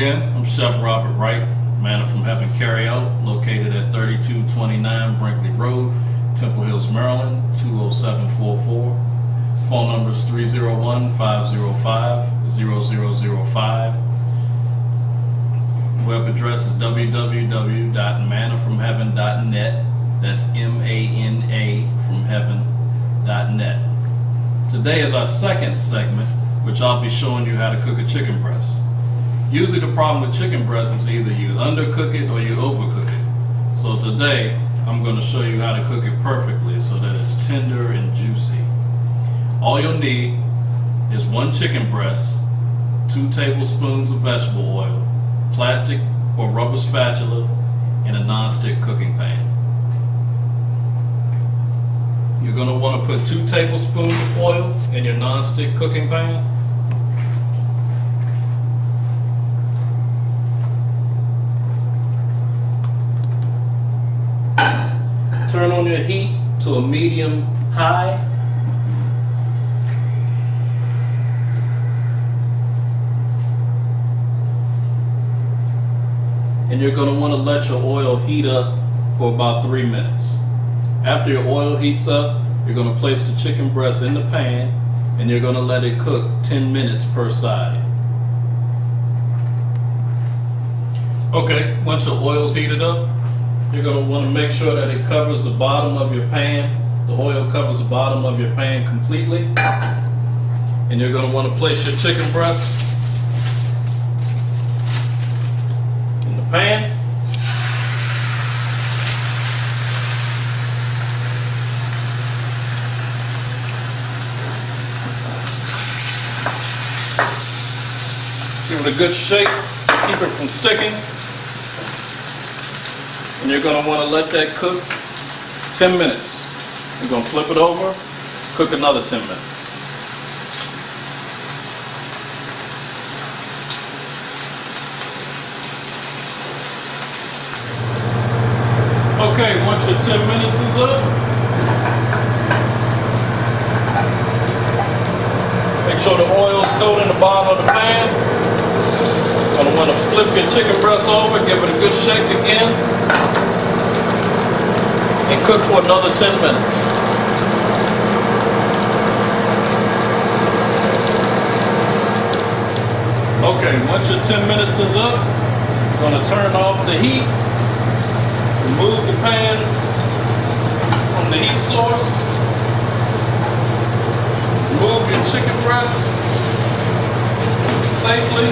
again. I'm Chef Robert Wright, Manna from Heaven Carryout, located at 3229 Brinkley Road, Temple Hills, Maryland, 20744. Phone number is 301-505-0005. Web address is www.manafromheaven.net. That's M-A-N-A from heaven.net. Today is our second segment, which I'll be showing you how to cook a chicken breast. Usually the problem with chicken breast is either you undercook it or you overcook it. So today, I'm going to show you how to cook it perfectly so that it's tender and juicy. All you'll need is 1 chicken breast, 2 tablespoons of vegetable oil, plastic or rubber spatula, and a non-stick cooking pan. You're going to want to put 2 tablespoons of oil in your non-stick cooking pan. Turn on your heat to a medium-high. And you're going to want to let your oil heat up for about 3 minutes. After your oil heats up, you're going to place the chicken breast in the pan and you're going to let it cook 10 minutes per side. Okay, once your oil's heated up, you're going to want to make sure that it covers the bottom of your pan. The oil covers the bottom of your pan completely. And you're going to want to place your chicken breast in the pan. Give it a good shake, keep it from sticking. And you're going to want to let that cook 10 minutes. You're going to flip it over, cook another 10 minutes. Okay, once your 10 minutes is up, make sure the oil's coating the bottom of the pan. You're going to want to flip your chicken breast over, give it a good shake again, and cook for another 10 minutes. Okay, once your 10 minutes is up, you're going to turn off the heat, remove the pan from the heat source, remove your chicken breast safely.